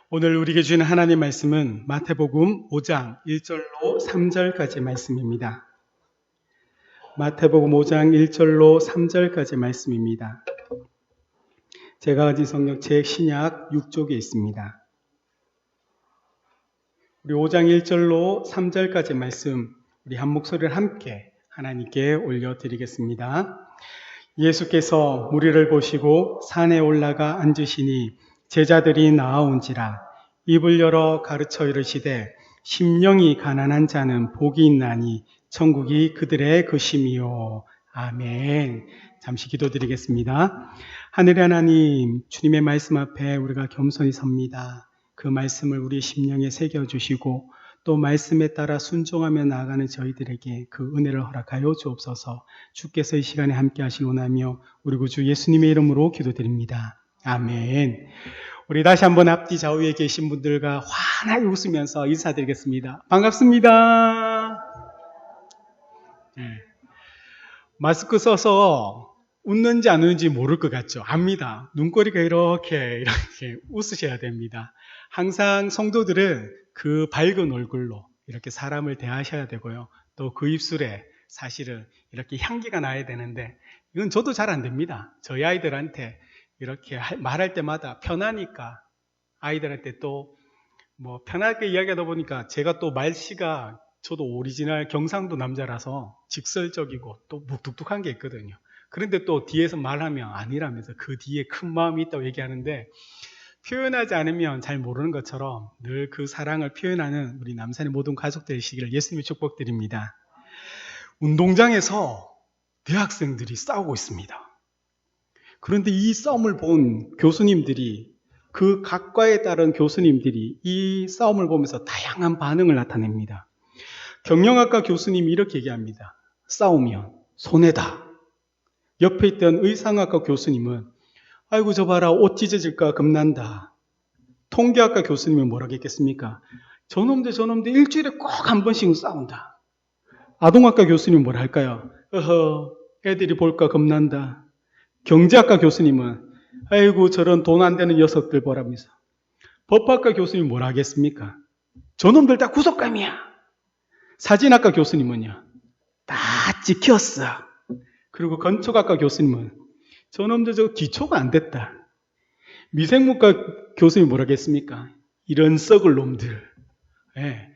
오늘 우리에게 주는 하나님 말씀은 마태복음 5장 1절로 3절까지 말씀입니다. 마태복음 5장 1절로 3절까지 말씀입니다. 제가 가진 성경 책 신약 6쪽에 있습니다. 우리 5장 1절로 3절까지 말씀 우리 한 목소리를 함께 하나님께 올려드리겠습니다. 예수께서 무리를 보시고 산에 올라가 앉으시니 제자들이 나아온지라 입을 열어 가르쳐 이르시되 심령이 가난한 자는 복이 있나니 천국이 그들의 것임이요. 아멘. 잠시 기도드리겠습니다. 하늘의 하나님, 주님의 말씀 앞에 우리가 겸손히 섭니다. 그 말씀을 우리 심령에 새겨주시고 또 말씀에 따라 순종하며 나아가는 저희들에게 그 은혜를 허락하여 주옵소서. 주께서 이 시간에 함께 하시기 원하며 우리 구주 예수님의 이름으로 기도드립니다. 아멘. 우리 다시 한번 앞뒤 좌우에 계신 분들과 환하게 웃으면서 인사드리겠습니다. 반갑습니다. 네. 마스크 써서 웃는지 안 웃는지 모를 것 같죠? 압니다. 눈꼬리가 이렇게 웃으셔야 됩니다. 항상 성도들은 그 밝은 얼굴로 이렇게 사람을 대하셔야 되고요. 또 그 입술에 사실은 이렇게 향기가 나야 되는데 이건 저도 잘 안 됩니다. 저희 아이들한테 이렇게 말할 때마다 편하니까 아이들한테 또 편하게 이야기하다 보니까 제가 또 말씨가 저도 오리지널 경상도 남자라서 직설적이고 또 묵뚝뚝한 게 있거든요. 그런데 또 뒤에서 말하면 아니라면서 그 뒤에 큰 마음이 있다고 얘기하는데 표현하지 않으면 잘 모르는 것처럼 늘 그 사랑을 표현하는 우리 남산의 모든 가족들이시기를 예수님의 축복드립니다. 운동장에서 대학생들이 싸우고 있습니다. 그런데 이 싸움을 본 교수님들이 그 각과에 따른 교수님들이 이 싸움을 보면서 다양한 반응을 나타냅니다. 경영학과 교수님이 이렇게 얘기합니다. 싸우면 손해다. 옆에 있던 의상학과 교수님은 아이고 저 봐라 옷 찢어질까 겁난다. 통계학과 교수님은 뭐라고 했겠습니까? 저놈들 일주일에 꼭 한 번씩은 싸운다. 아동학과 교수님은 뭐라 할까요? 애들이 볼까 겁난다. 경제학과 교수님은 아이고 저런 돈 안 되는 녀석들 보라면서. 법학과 교수님은 뭐라 하겠습니까? 저놈들 다 구속감이야. 사진학과 교수님은요, 다 찍혔어. 그리고 건축학과 교수님은 저놈들 저 기초가 안 됐다. 미생물과 교수님이 뭐라 하겠습니까? 이런 썩을 놈들. 네.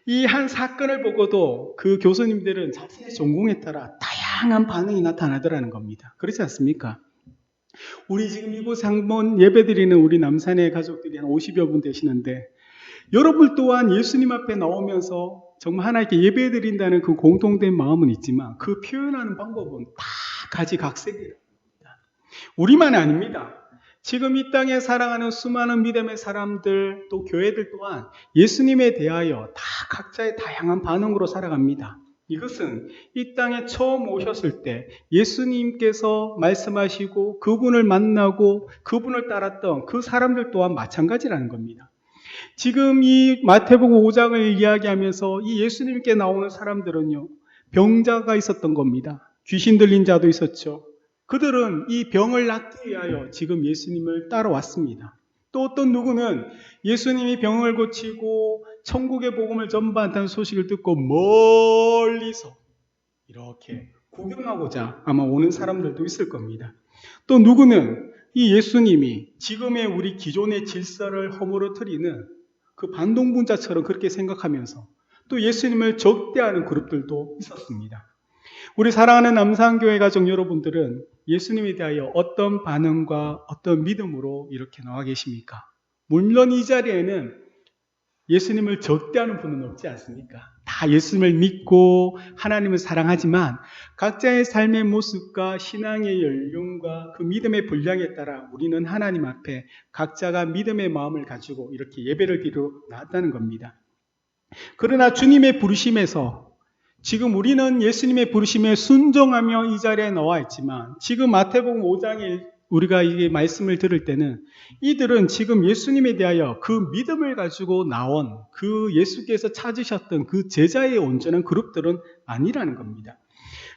이 한 사건을 보고도 그 교수님들은 자신의 전공에 따라 다양한 반응이 나타나더라는 겁니다. 그렇지 않습니까? 우리 지금 이곳에 한번 예배드리는 우리 남산의 가족들이 한 50여 분 되시는데 여러분 또한 예수님 앞에 나오면서 정말 하나님께 예배드린다는 그 공통된 마음은 있지만 그 표현하는 방법은 다 가지각색이랍니다. 우리만이 아닙니다. 지금 이 땅에 살아가는 수많은 믿음의 사람들 또 교회들 또한 예수님에 대하여 다 각자의 다양한 반응으로 살아갑니다. 이것은 이 땅에 처음 오셨을 때 예수님께서 말씀하시고 그분을 만나고 그분을 따랐던 그 사람들 또한 마찬가지라는 겁니다. 지금 이 마태복음 5장을 이야기하면서 이 예수님께 나오는 사람들은요, 병자가 있었던 겁니다. 귀신 들린 자도 있었죠. 그들은 이 병을 낫기 위하여 지금 예수님을 따라왔습니다. 또 어떤 누구는 예수님이 병을 고치고 천국의 복음을 전파한다는 소식을 듣고 멀리서 이렇게 구경하고자 아마 오는 사람들도 있을 겁니다. 또 누구는 이 예수님이 지금의 우리 기존의 질서를 허물어뜨리는 그 반동분자처럼 그렇게 생각하면서 또 예수님을 적대하는 그룹들도 있었습니다. 우리 사랑하는 남산교회 가족 여러분들은 예수님에 대하여 어떤 반응과 어떤 믿음으로 이렇게 나와 계십니까? 물론 이 자리에는 예수님을 적대하는 분은 없지 않습니까? 다 예수님을 믿고 하나님을 사랑하지만 각자의 삶의 모습과 신앙의 연륜과 그 믿음의 분량에 따라 우리는 하나님 앞에 각자가 믿음의 마음을 가지고 이렇게 예배를 드리러 나왔다는 겁니다. 그러나 주님의 부르심에서 지금 우리는 예수님의 부르심에 순종하며 이 자리에 나와 있지만 지금 마태복음 5장에 우리가 이 말씀을 들을 때는 이들은 지금 예수님에 대하여 그 믿음을 가지고 나온 그 예수께서 찾으셨던 그 제자의 온전한 그룹들은 아니라는 겁니다.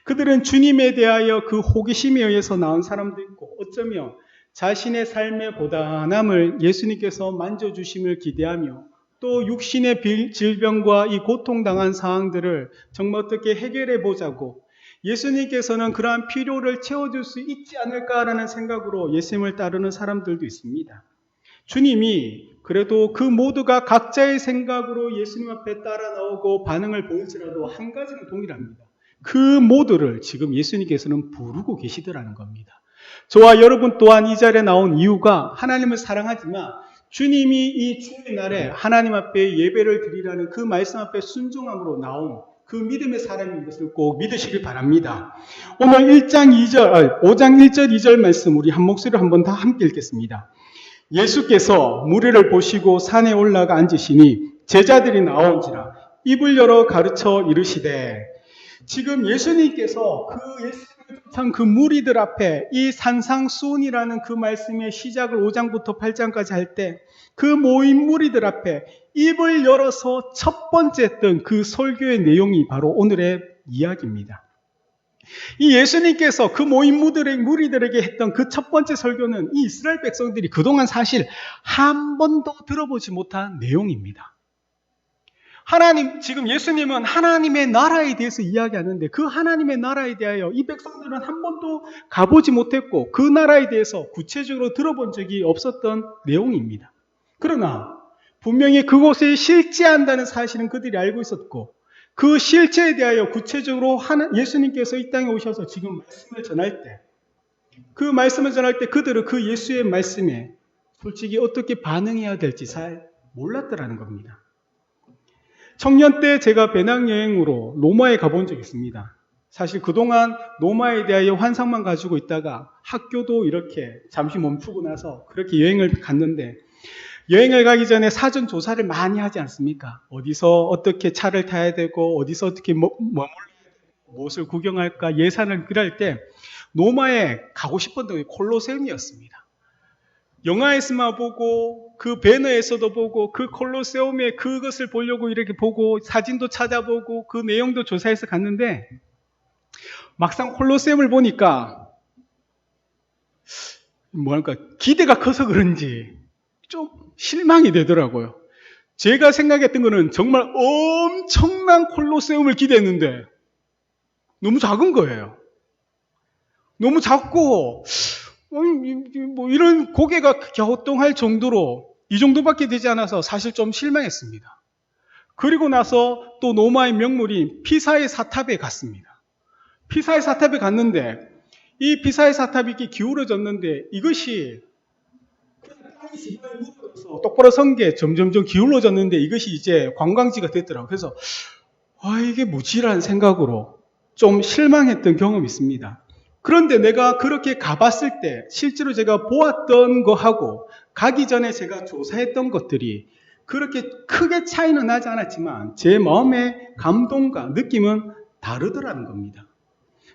그들은 주님에 대하여 그 호기심에 의해서 나온 사람도 있고 어쩌면 자신의 삶의 고단함을 예수님께서 만져주심을 기대하며 또 육신의 질병과 이 고통당한 상황들을 정말 어떻게 해결해 보자고 예수님께서는 그러한 필요를 채워줄 수 있지 않을까라는 생각으로 예수님을 따르는 사람들도 있습니다. 주님이 그래도 그 모두가 각자의 생각으로 예수님 앞에 따라 나오고 반응을 보일지라도 한 가지는 동일합니다. 그 모두를 지금 예수님께서는 부르고 계시더라는 겁니다. 저와 여러분 또한 이 자리에 나온 이유가 하나님을 사랑하지만 주님이 이 주의 날에 하나님 앞에 예배를 드리라는 그 말씀 앞에 순종함으로 나온 그 믿음의 사람인 것을 꼭 믿으시길 바랍니다. 오늘 5장 1절 2절 말씀 우리 한 목소리로 한번 다 함께 읽겠습니다. 예수께서 무리를 보시고 산에 올라가 앉으시니 제자들이 나온지라 입을 열어 가르쳐 이르시되, 지금 예수님께서 그 예수님을 쫓아온 그 무리들 앞에 이 산상수훈이라는 그 말씀의 시작을 5장부터 8장까지 할 때 그 모인 무리들 앞에 입을 열어서 첫 번째 했던 그 설교의 내용이 바로 오늘의 이야기입니다. 이 예수님께서 그 모인 무리들에게 했던 그 첫 번째 설교는 이 이스라엘 백성들이 그동안 사실 한 번도 들어보지 못한 내용입니다. 지금 예수님은 하나님의 나라에 대해서 이야기하는데 그 하나님의 나라에 대하여 이 백성들은 한 번도 가보지 못했고 그 나라에 대해서 구체적으로 들어본 적이 없었던 내용입니다. 그러나 분명히 그곳에 실제한다는 사실은 그들이 알고 있었고 그 실체에 대하여 구체적으로 예수님께서 이 땅에 오셔서 지금 말씀을 전할 때 그 말씀을 전할 때 그들은 그 예수의 말씀에 솔직히 어떻게 반응해야 될지 잘 몰랐더라는 겁니다. 청년 때 제가 배낭여행으로 로마에 가본 적이 있습니다. 사실 그동안 로마에 대하여 환상만 가지고 있다가 학교도 이렇게 잠시 멈추고 나서 그렇게 여행을 갔는데 여행을 가기 전에 사전 조사를 많이 하지 않습니까? 어디서 어떻게 차를 타야 되고 어디서 어떻게 머물러야 되고 무엇을 구경할까 예산을 그릴 때 로마에 가고 싶었던 게 콜로세움이었습니다. 영화에서만 보고 그 배너에서도 보고 그 콜로세움에 그것을 보려고 이렇게 보고 사진도 찾아보고 그 내용도 조사해서 갔는데 막상 콜로세움을 보니까 기대가 커서 그런지 좀 실망이 되더라고요. 제가 생각했던 거는 정말 엄청난 콜로세움을 기대했는데 너무 작은 거예요. 너무 작고 이런 고개가 갸우뚱할 정도로 이 정도밖에 되지 않아서 사실 좀 실망했습니다. 그리고 나서 또 로마의 명물인 피사의 사탑에 갔습니다. 피사의 사탑에 갔는데 이 피사의 사탑이 이렇게 기울어졌는데 이것이 똑바로 선 게 점점점 기울어졌는데 이것이 이제 관광지가 됐더라고요. 그래서 이게 뭐지라는 생각으로 좀 실망했던 경험이 있습니다. 그런데 내가 그렇게 가봤을 때 실제로 제가 보았던 거하고 가기 전에 제가 조사했던 것들이 그렇게 크게 차이는 나지 않았지만 제 마음의 감동과 느낌은 다르더라는 겁니다.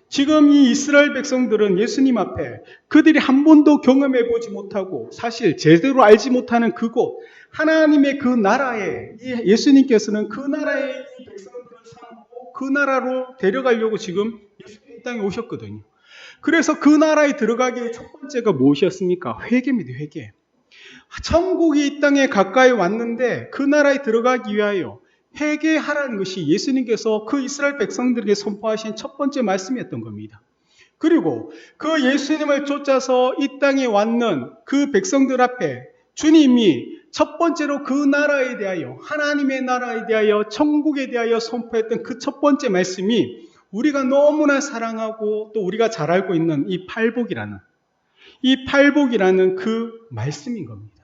지금 이 이스라엘 백성들은 예수님 앞에 그들이 한 번도 경험해 보지 못하고 사실 제대로 알지 못하는 그곳 하나님의 그 나라에 예수님께서는 그 나라의 이 백성들을 삼고 그 나라로 데려가려고 지금 예수님 땅에 오셨거든요. 그래서 그 나라에 들어가기 위해 첫 번째가 무엇이었습니까? 회개입니다. 회개. 천국이 이 땅에 가까이 왔는데 그 나라에 들어가기 위하여 회개하라는 것이 예수님께서 그 이스라엘 백성들에게 선포하신 첫 번째 말씀이었던 겁니다. 그리고 그 예수님을 쫓아서 이 땅에 왔는 그 백성들 앞에 주님이 첫 번째로 그 나라에 대하여 하나님의 나라에 대하여 천국에 대하여 선포했던 그 첫 번째 말씀이 우리가 너무나 사랑하고 또 우리가 잘 알고 있는 이 팔복이라는 그 말씀인 겁니다.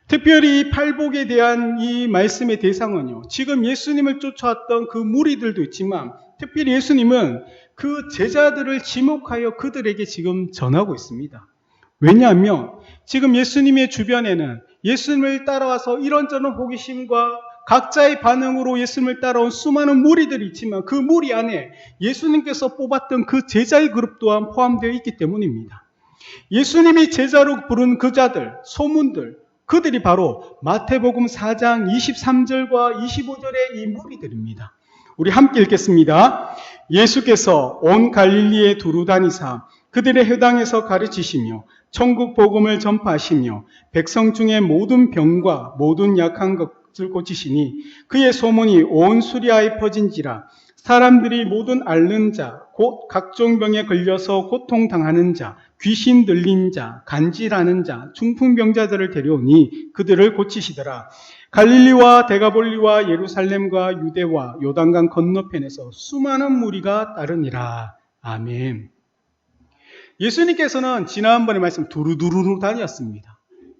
특별히 이 팔복에 대한 이 말씀의 대상은요, 지금 예수님을 쫓아왔던 그 무리들도 있지만 특별히 예수님은 그 제자들을 지목하여 그들에게 지금 전하고 있습니다. 왜냐하면 지금 예수님의 주변에는 예수님을 따라와서 이런저런 호기심과 각자의 반응으로 예수님을 따라온 수많은 무리들이 있지만 그 무리 안에 예수님께서 뽑았던 그 제자의 그룹 또한 포함되어 있기 때문입니다. 예수님이 제자로 부른 그 자들, 소문들, 그들이 바로 마태복음 4장 23절과 25절의 이 무리들입니다. 우리 함께 읽겠습니다. 예수께서 온 갈릴리에 두루 다니사 그들의 회당에서 가르치시며 천국 복음을 전파하시며 백성 중에 모든 병과 모든 약한 것을 고치시니 그의 소문이 온 수리아에 퍼진지라. 사람들이 모든 앓는 자, 곧 각종 병에 걸려서 고통당하는 자, 귀신 들린 자, 간질하는 자, 중풍병자들을 데려오니 그들을 고치시더라. 갈릴리와 데가볼리와 예루살렘과 유대와 요단강 건너편에서 수많은 무리가 따르니라. 아멘. 예수님께서는 지난번에 말씀 두루두루 다녔습니다.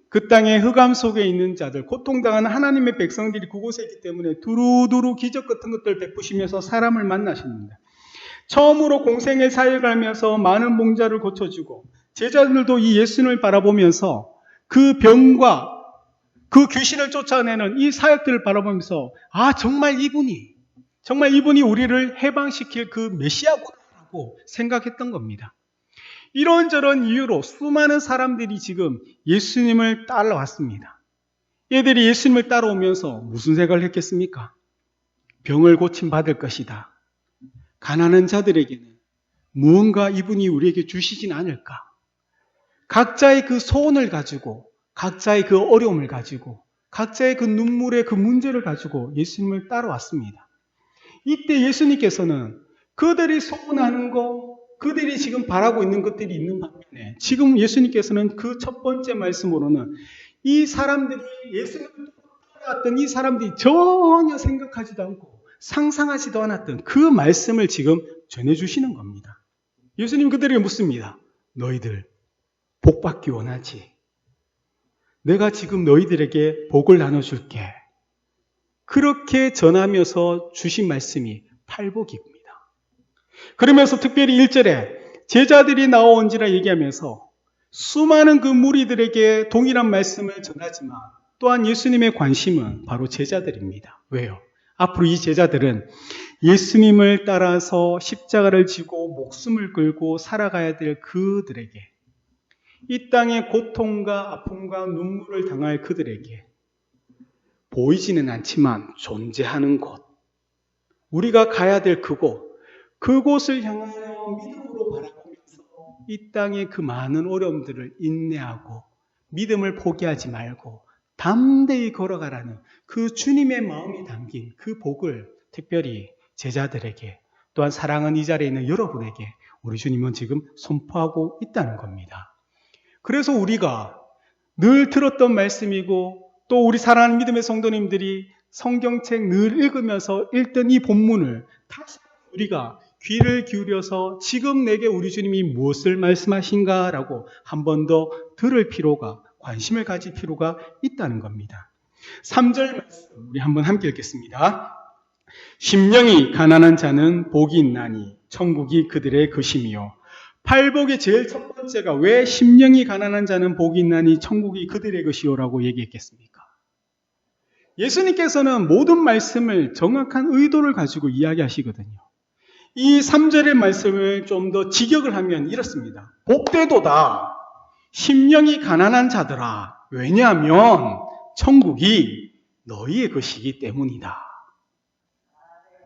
그 땅에 흑암 속에 있는 자들, 고통당하는 하나님의 백성들이 그곳에 있기 때문에 두루두루 기적 같은 것들 베푸시면서 사람을 만나십니다. 처음으로 공생의 사역을 하면서 많은 병자를 고쳐주고 제자들도 이 예수님을 바라보면서 그 병과 그 귀신을 쫓아내는 이 사역들을 바라보면서 정말 이분이 우리를 해방시킬 그 메시아구나라고 생각했던 겁니다. 이런저런 이유로 수많은 사람들이 지금 예수님을 따라왔습니다. 얘들이 예수님을 따라오면서 무슨 생각을 했겠습니까? 병을 고침받을 것이다. 가난한 자들에게는 무언가 이분이 우리에게 주시진 않을까? 각자의 그 소원을 가지고, 각자의 그 어려움을 가지고, 각자의 그 눈물의 그 문제를 가지고 예수님을 따라왔습니다. 이때 예수님께서는 그들이 소원하는 거, 그들이 지금 바라고 있는 것들이 있는 반면에 지금 예수님께서는 그 첫 번째 말씀으로는 이 사람들이 예수님을 따라왔던 이 사람들이 전혀 생각하지도 않고 상상하지도 않았던 그 말씀을 지금 전해주시는 겁니다. 예수님 그들에게 묻습니다. 너희들 복 받기 원하지? 내가 지금 너희들에게 복을 나눠줄게. 그렇게 전하면서 주신 말씀이 팔복입니다. 그러면서 특별히 1절에 제자들이 나온지라 얘기하면서 수많은 그 무리들에게 동일한 말씀을 전하지만 또한 예수님의 관심은 바로 제자들입니다. 왜요? 앞으로 이 제자들은 예수님을 따라서 십자가를 지고 목숨을 걸고 살아가야 될 그들에게, 이 땅의 고통과 아픔과 눈물을 당할 그들에게 보이지는 않지만 존재하는 곳, 우리가 가야 될 그곳을 향하여 믿음으로 바라보면서 이 땅의 그 많은 어려움들을 인내하고 믿음을 포기하지 말고 담대히 걸어가라는 그 주님의 마음이 담긴 그 복을 특별히 제자들에게, 또한 사랑하는 이 자리에 있는 여러분에게 우리 주님은 지금 선포하고 있다는 겁니다. 그래서 우리가 늘 들었던 말씀이고 또 우리 사랑하는 믿음의 성도님들이 성경책 늘 읽으면서 읽던 이 본문을 다시 우리가 귀를 기울여서 지금 내게 우리 주님이 무엇을 말씀하신가라고 한 번 더 들을 필요가, 관심을 가질 필요가 있다는 겁니다. 3절 말씀 우리 한번 함께 읽겠습니다. 심령이 가난한 자는 복이 있나니 천국이 그들의 것이며. 팔복의 제일 첫 번째가 왜 심령이 가난한 자는 복이 있나니 천국이 그들의 것이요라고 얘기했겠습니까? 예수님께서는 모든 말씀을 정확한 의도를 가지고 이야기하시거든요. 이 3절의 말씀을 좀 더 직역을 하면 이렇습니다. 복되도다 심령이 가난한 자들아, 왜냐하면 천국이 너희의 것이기 때문이다.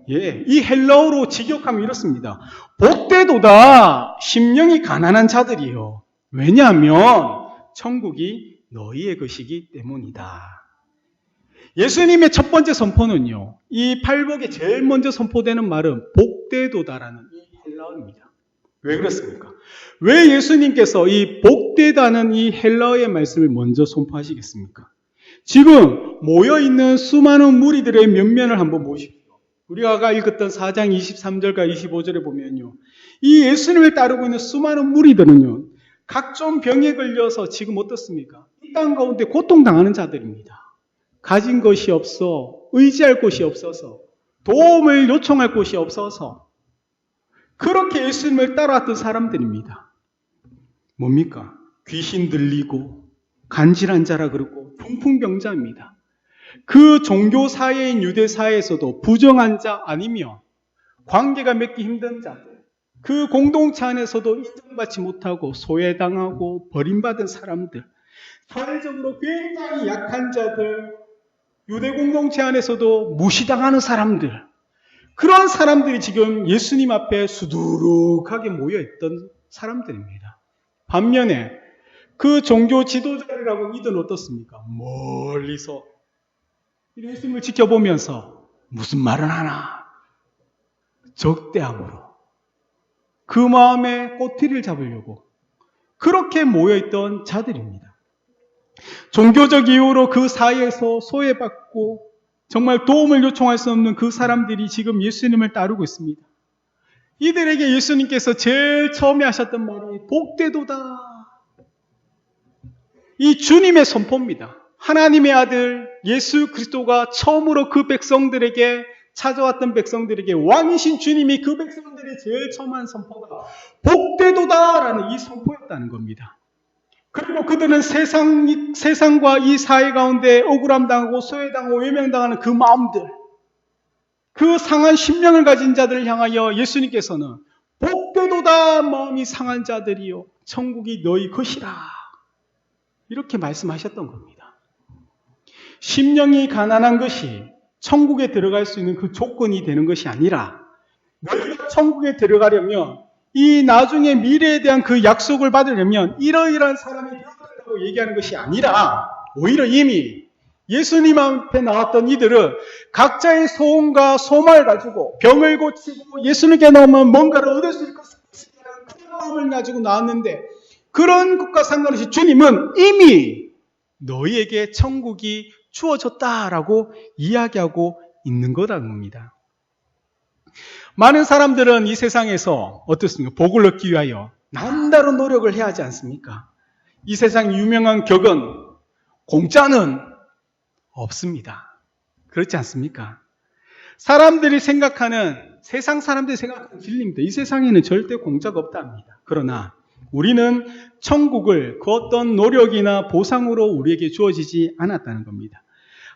이 헬라어로 직역하면 이렇습니다. 복되도다 심령이 가난한 자들이요, 왜냐하면 천국이 너희의 것이기 때문이다. 예수님의 첫 번째 선포는요, 이 팔복에 제일 먼저 선포되는 말은 복되도다라는 이 헬라어입니다. 왜 그렇습니까? 왜 예수님께서 이 복되다는 이 헬라어의 말씀을 먼저 선포하시겠습니까? 지금 모여있는 수많은 무리들의 면면을 한번 보십시오. 우리가 아까 읽었던 4장 23절과 25절에 보면요, 이 예수님을 따르고 있는 수많은 무리들은요, 각종 병에 걸려서 지금 어떻습니까? 이 땅 가운데 고통당하는 자들입니다. 가진 것이 없어, 의지할 곳이 없어서, 도움을 요청할 곳이 없어서 그렇게 예수님을 따라왔던 사람들입니다. 뭡니까? 귀신 들리고 간질한 자라 그러고 중풍병자입니다. 그 종교 사회인 유대 사회에서도 부정한 자 아니면 관계가 맺기 힘든 자들, 그 공동체 안에서도 인정받지 못하고 소외당하고 버림받은 사람들, 사회적으로 굉장히 약한 자들, 유대 공동체 안에서도 무시당하는 사람들, 그런 사람들이 지금 예수님 앞에 수두룩하게 모여있던 사람들입니다. 반면에 그 종교 지도자라고 이들은 어떻습니까? 멀리서 예수님을 지켜보면서 무슨 말을 하나 적대함으로 그 마음에 꼬투리를 잡으려고 그렇게 모여있던 자들입니다. 종교적 이유로 그 사이에서 소외받고 정말 도움을 요청할 수 없는 그 사람들이 지금 예수님을 따르고 있습니다. 이들에게 예수님께서 제일 처음에 하셨던 말이 복되도다. 이 주님의 선포입니다. 하나님의 아들 예수 그리스도가 처음으로 그 백성들에게 찾아왔던 백성들에게 왕이신 주님이 그 백성들이 제일 처음 한 선포가 복되도다라는 이 선포였다는 겁니다. 그리고 그들은 세상과 이 사회 가운데 억울함당하고 소외당하고 외면당하는 그 마음들, 그 상한 심령을 가진 자들을 향하여 예수님께서는 복되도다 마음이 상한 자들이요 천국이 너희 것이라 이렇게 말씀하셨던 겁니다. 심령이 가난한 것이 천국에 들어갈 수 있는 그 조건이 되는 것이 아니라 너희가 천국에 들어가려면 이 나중에 미래에 대한 그 약속을 받으려면 이러이러한 사람이 되어야 얘기하는 것이 아니라 오히려 이미 예수님 앞에 나왔던 이들은 각자의 소원과 소망을 가지고 병을 고치고 예수님께 나오면 뭔가를 얻을 수 있을 것이라는 그 마음을 가지고 나왔는데 그런 것과 상관없이 주님은 이미 너희에게 천국이 주어졌다라고 이야기하고 있는 거라는 겁니다. 많은 사람들은 이 세상에서 어떻습니까? 복을 얻기 위하여 남다른 노력을 해야 하지 않습니까? 이 세상 유명한 격언, 공짜는 없습니다. 그렇지 않습니까? 사람들이 생각하는, 세상 사람들이 생각하는 진리입니다. 이 세상에는 절대 공짜가 없답니다. 그러나 우리는 천국을 그 어떤 노력이나 보상으로 우리에게 주어지지 않았다는 겁니다.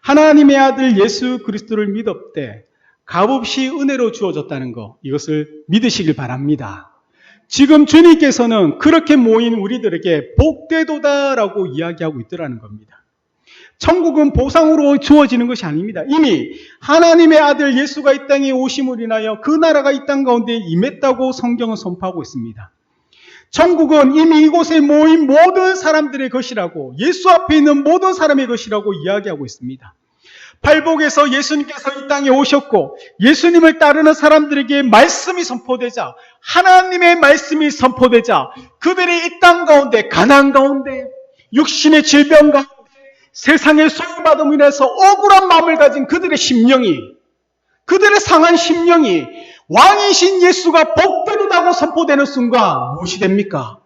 하나님의 아들 예수 그리스도를 믿었대 값없이 은혜로 주어졌다는 것, 이것을 믿으시길 바랍니다. 지금 주님께서는 그렇게 모인 우리들에게 복되도다라고 이야기하고 있더라는 겁니다. 천국은 보상으로 주어지는 것이 아닙니다. 이미 하나님의 아들 예수가 이 땅에 오심을 인하여 그 나라가 이 땅 가운데 임했다고 성경은 선포하고 있습니다. 천국은 이미 이곳에 모인 모든 사람들의 것이라고, 예수 앞에 있는 모든 사람의 것이라고 이야기하고 있습니다. 팔복에서 예수님께서 이 땅에 오셨고 예수님을 따르는 사람들에게 말씀이 선포되자, 하나님의 말씀이 선포되자 그들이 이 땅 가운데, 가난 가운데, 육신의 질병 가운데, 세상의 소외받음으로 인해서 억울한 마음을 가진 그들의 심령이, 그들의 상한 심령이 왕이신 예수가 복되도다고 선포되는 순간 무엇이 됩니까?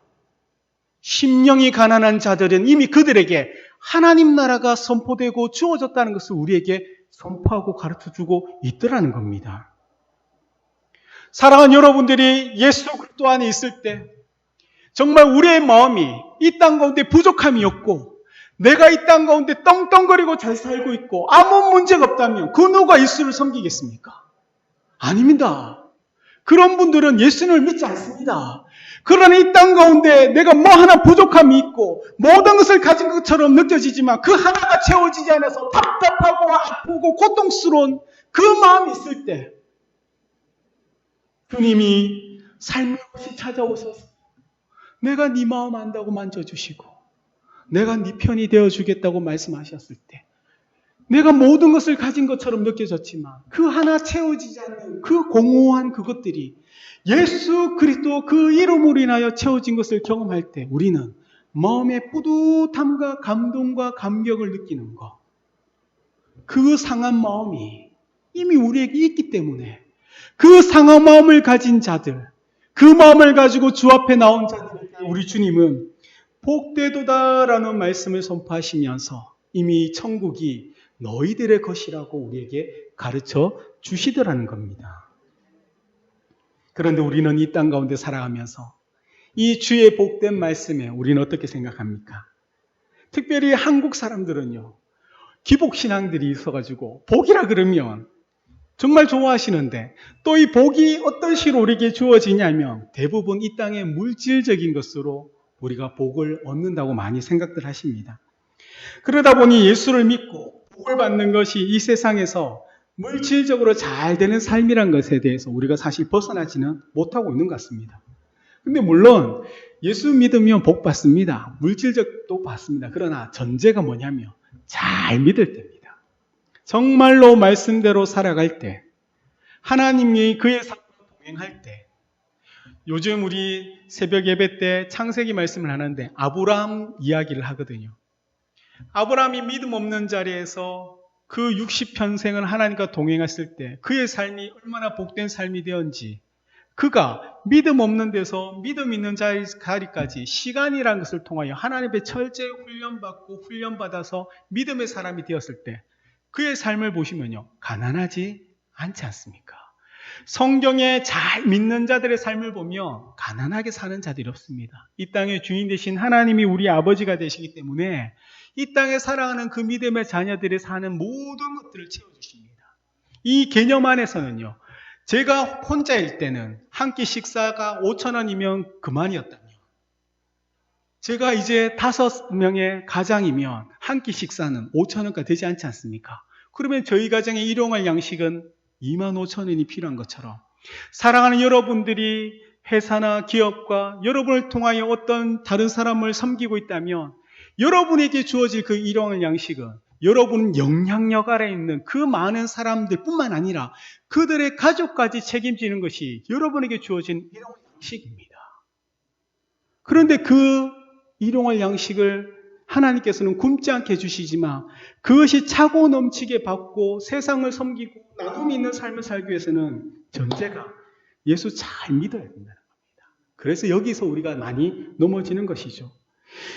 심령이 가난한 자들은 이미 그들에게 하나님 나라가 선포되고 주어졌다는 것을 우리에게 선포하고 가르쳐주고 있더라는 겁니다. 사랑하는 여러분들이 예수 그리스도 안에 있을 때 정말 우리의 마음이 이 땅 가운데 부족함이 없고 내가 이 땅 가운데 떵떵거리고 잘 살고 있고 아무 문제가 없다면 그 누가 예수를 섬기겠습니까? 아닙니다. 그런 분들은 예수님을 믿지 않습니다. 그러나 이 땅 가운데 내가 뭐 하나 부족함이 있고 모든 것을 가진 것처럼 느껴지지만 그 하나가 채워지지 않아서 답답하고 아프고 고통스러운 그 마음이 있을 때 주님이 살며시 찾아오셔서 내가 네 마음 안다고 만져주시고 내가 네 편이 되어주겠다고 말씀하셨을 때 내가 모든 것을 가진 것처럼 느껴졌지만 그 하나 채워지지 않는 그 공허한 그것들이 예수 그리스도 그 이름으로 인하여 채워진 것을 경험할 때 우리는 마음의 뿌듯함과 감동과 감격을 느끼는 것, 그 상한 마음이 이미 우리에게 있기 때문에 그 상한 마음을 가진 자들, 그 마음을 가지고 주 앞에 나온 자들에게 우리 주님은 복되도다라는 말씀을 선포하시면서 이미 천국이 너희들의 것이라고 우리에게 가르쳐 주시더라는 겁니다. 그런데 우리는 이 땅 가운데 살아가면서 이 주의 복된 말씀에 우리는 어떻게 생각합니까? 특별히 한국 사람들은요, 기복신앙들이 있어가지고 복이라 그러면 정말 좋아하시는데 또 이 복이 어떤 식으로 우리에게 주어지냐면 대부분 이 땅의 물질적인 것으로 우리가 복을 얻는다고 많이 생각들 하십니다. 그러다 보니 예수를 믿고 복을 받는 것이 이 세상에서 물질적으로 잘 되는 삶이란 것에 대해서 우리가 사실 벗어나지는 못하고 있는 것 같습니다. 근데 물론 예수 믿으면 복 받습니다. 물질적도 받습니다. 그러나 전제가 뭐냐면 잘 믿을 때입니다. 정말로 말씀대로 살아갈 때, 하나님이 그의 삶과 동행할 때, 요즘 우리 새벽 예배 때 창세기 말씀을 하는데 아브라함 이야기를 하거든요. 아브라함이 믿음 없는 자리에서 그 60평생을 하나님과 동행했을 때 그의 삶이 얼마나 복된 삶이 되었는지, 그가 믿음 없는 데서 믿음 있는 자리까지 시간이라는 것을 통하여 하나님의 철저히 훈련받아서 믿음의 사람이 되었을 때 그의 삶을 보시면요, 가난하지 않지 않습니까? 성경에 잘 믿는 자들의 삶을 보면 가난하게 사는 자들이 없습니다. 이 땅의 주인 되신 하나님이 우리 아버지가 되시기 때문에 이 땅에 살아가는 그 믿음의 자녀들이 사는 모든 것들을 채워주십니다. 이 개념 안에서는요, 제가 혼자일 때는 한 끼 식사가 5,000원이면 그만이었다면, 제가 이제 5명의 가장이면 한 끼 식사는 5,000원까지 되지 않지 않습니까? 그러면 저희 가정의 일용할 양식은 25,000원이 필요한 것처럼, 사랑하는 여러분들이 회사나 기업과 여러분을 통하여 어떤 다른 사람을 섬기고 있다면 여러분에게 주어질 그 일용할 양식은 여러분 영향력 아래에 있는 그 많은 사람들 뿐만 아니라 그들의 가족까지 책임지는 것이 여러분에게 주어진 일용할 양식입니다. 그런데 그 일용할 양식을 하나님께서는 굶지 않게 해주시지만 그것이 차고 넘치게 받고 세상을 섬기고 나눔이 있는 삶을 살기 위해서는 전제가 예수 잘 믿어야 된다는 겁니다. 그래서 여기서 우리가 많이 넘어지는 것이죠.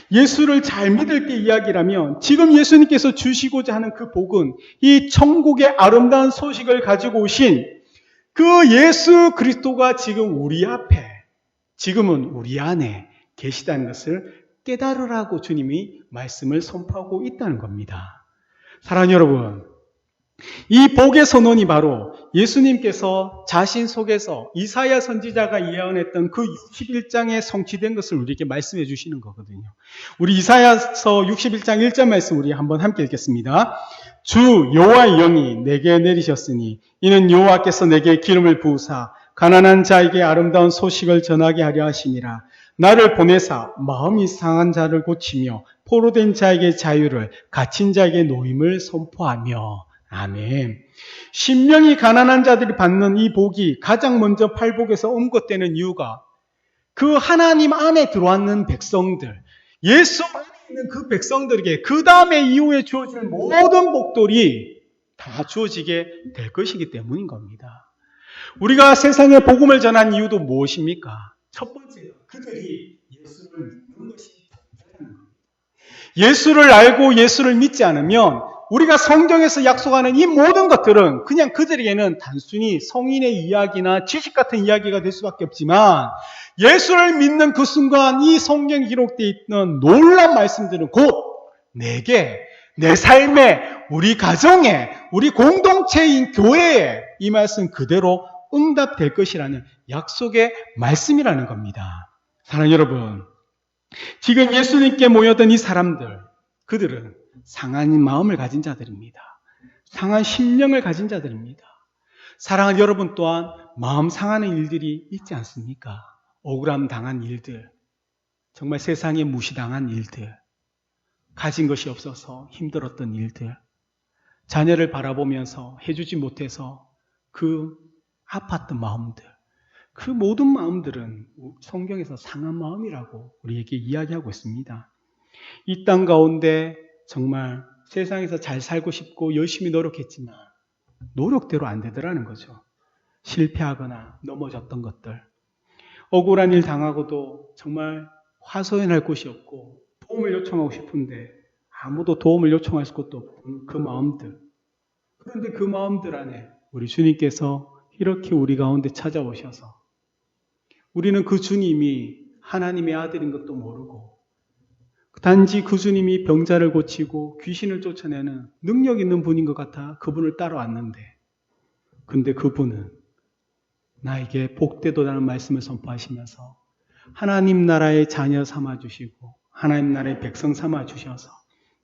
예수를 잘 믿을 때 이야기라면 지금 예수님께서 주시고자 하는 그 복은 이 천국의 아름다운 소식을 가지고 오신 그 예수 그리스도가 지금 우리 앞에, 지금은 우리 안에 계시다는 것을 깨달으라고 주님이 말씀을 선포하고 있다는 겁니다. 사랑하는 여러분, 이 복의 선언이 바로 예수님께서 자신 속에서 이사야 선지자가 예언했던 그 61장에 성취된 것을 우리에게 말씀해 주시는 거거든요. 우리 이사야서 61장 1절 말씀 우리 한번 함께 읽겠습니다. 주 여호와의 영이 내게 내리셨으니 이는 여호와께서 내게 기름을 부으사 가난한 자에게 아름다운 소식을 전하게 하려 하심이라. 나를 보내사 마음이 상한 자를 고치며 포로된 자에게 자유를, 갇힌 자에게 노임을 선포하며. 아멘. 심령이 가난한 자들이 받는 이 복이 가장 먼저 팔복에서 언급되는 이유가 그 하나님 안에 들어왔는 백성들, 예수 안에 있는 그 백성들에게 그 다음에 이후에 주어지는 모든 복들이 다 주어지게 될 것이기 때문인 겁니다. 우리가 세상에 복음을 전한 이유도 무엇입니까? 첫 번째는 그들이 예수를 믿는 것이 전제라는 겁니다. 예수를 알고 예수를 믿지 않으면 우리가 성경에서 약속하는 이 모든 것들은 그냥 그들에게는 단순히 성인의 이야기나 지식 같은 이야기가 될 수밖에 없지만 예수를 믿는 그 순간 이 성경에 기록되어 있는 놀라운 말씀들은 곧 내게, 내 삶에, 우리 가정에, 우리 공동체인 교회에 이 말씀 그대로 응답될 것이라는 약속의 말씀이라는 겁니다. 사랑하는 여러분, 지금 예수님께 모여든 이 사람들, 그들은 상한 마음을 가진 자들입니다. 상한 심령을 가진 자들입니다. 사랑하는 여러분 또한 마음 상하는 일들이 있지 않습니까? 억울함 당한 일들, 정말 세상에 무시당한 일들, 가진 것이 없어서 힘들었던 일들, 자녀를 바라보면서 해주지 못해서 그 아팠던 마음들, 그 모든 마음들은 성경에서 상한 마음이라고 우리에게 이야기하고 있습니다. 이 땅 가운데 정말 세상에서 잘 살고 싶고 열심히 노력했지만 노력대로 안 되더라는 거죠. 실패하거나 넘어졌던 것들, 억울한 일 당하고도 정말 하소연할 곳이 없고 도움을 요청하고 싶은데 아무도 도움을 요청할 곳도 없는 그 마음들. 그런데 그 마음들 안에 우리 주님께서 이렇게 우리 가운데 찾아오셔서 우리는 그 주님이 하나님의 아들인 것도 모르고 단지 그 주님이 병자를 고치고 귀신을 쫓아내는 능력 있는 분인 것 같아 그분을 따라왔는데, 근데 그분은 나에게 복되도다는 말씀을 선포하시면서 하나님 나라의 자녀 삼아주시고 하나님 나라의 백성 삼아주셔서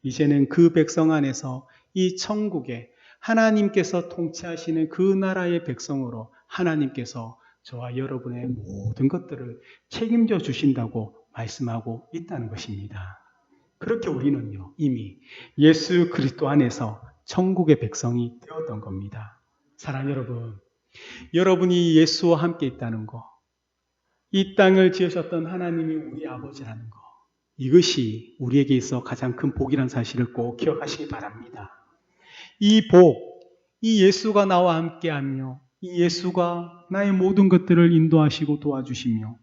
이제는 그 백성 안에서 이 천국에 하나님께서 통치하시는 그 나라의 백성으로 하나님께서 저와 여러분의 모든 것들을 책임져 주신다고 말씀하고 있다는 것입니다. 그렇게 우리는요, 이미 예수 그리스도 안에서 천국의 백성이 되었던 겁니다. 사랑하는 여러분, 여러분이 예수와 함께 있다는 것, 이 땅을 지으셨던 하나님이 우리 아버지라는 것, 이것이 우리에게 있어 가장 큰 복이라는 사실을 꼭 기억하시기 바랍니다. 이 복, 이 예수가 나와 함께하며 이 예수가 나의 모든 것들을 인도하시고 도와주시며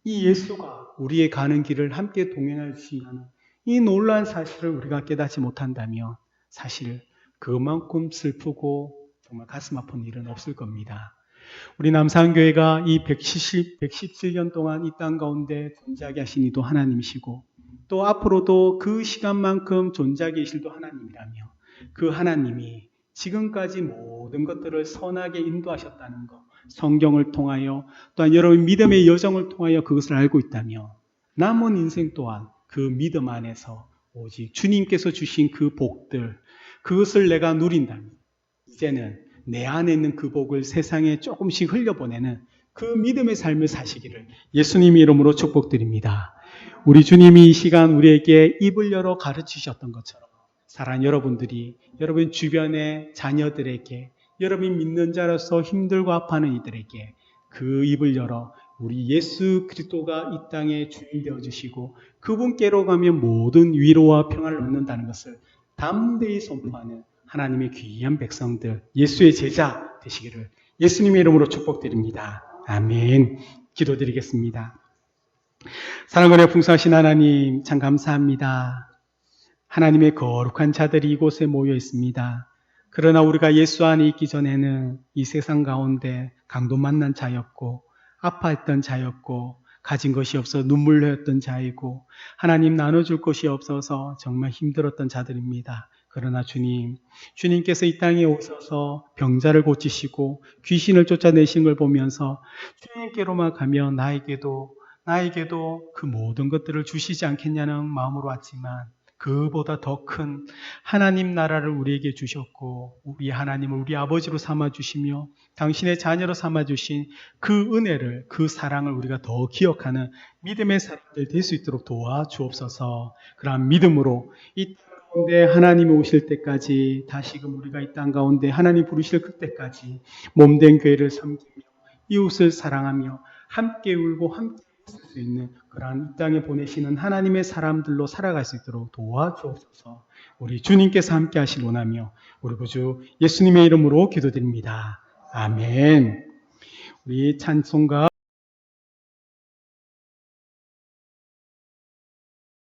이 예수가 우리의 가는 길을 함께 동행해 주신다는 이 놀라운 사실을 우리가 깨닫지 못한다면 사실 그만큼 슬프고 정말 가슴 아픈 일은 없을 겁니다. 우리 남산교회가 이 117년 동안 이 땅 가운데 존재하게 하신 이도 하나님이시고 또 앞으로도 그 시간만큼 존재하게 계실도 하나님이라며 그 하나님이 지금까지 모든 것들을 선하게 인도하셨다는 것, 성경을 통하여 또한 여러분 믿음의 여정을 통하여 그것을 알고 있다며 남은 인생 또한 그 믿음 안에서 오직 주님께서 주신 그 복들, 그것을 내가 누린다면 이제는 내 안에 있는 그 복을 세상에 조금씩 흘려보내는 그 믿음의 삶을 사시기를 예수님의 이름으로 축복드립니다. 우리 주님이 이 시간 우리에게 입을 열어 가르치셨던 것처럼 사랑하는 여러분들이 여러분 주변의 자녀들에게 여러분이 믿는 자로서 힘들고 아파하는 이들에게 그 입을 열어 우리 예수 그리스도가 이 땅에 주인 되어주시고 그분께로 가면 모든 위로와 평안을 얻는다는 것을 담대히 선포하는 하나님의 귀한 백성들, 예수의 제자 되시기를 예수님의 이름으로 축복드립니다. 아멘. 기도드리겠습니다. 사랑과 풍성하신 하나님 참 감사합니다. 하나님의 거룩한 자들이 이곳에 모여 있습니다. 그러나 우리가 예수 안에 있기 전에는 이 세상 가운데 강도 만난 자였고 아파했던 자였고 가진 것이 없어 눈물 흘렸던 자이고 하나님 나눠줄 것이 없어서 정말 힘들었던 자들입니다. 그러나 주님께서 이 땅에 오셔서 병자를 고치시고 귀신을 쫓아내신 걸 보면서 주님께로만 가면 나에게도 그 모든 것들을 주시지 않겠냐는 마음으로 왔지만 그보다 더 큰 하나님 나라를 우리에게 주셨고 우리 하나님을 우리 아버지로 삼아주시며 당신의 자녀로 삼아주신 그 은혜를 그 사랑을 우리가 더 기억하는 믿음의 사람들 될 수 있도록 도와주옵소서. 그러한 믿음으로 이 땅 가운데 하나님이 오실 때까지 다시금 우리가 이 땅 가운데 하나님 부르실 그때까지 몸된 교회를 섬기며 이웃을 사랑하며 함께 울고 함께 쓸 수 있는 그러한 이 땅에 보내시는 하나님의 사람들로 살아갈 수 있도록 도와주옵소서. 우리 주님께서 함께 하시길 원하며 우리 구주 예수님의 이름으로 기도드립니다. 아멘. 우리 찬송가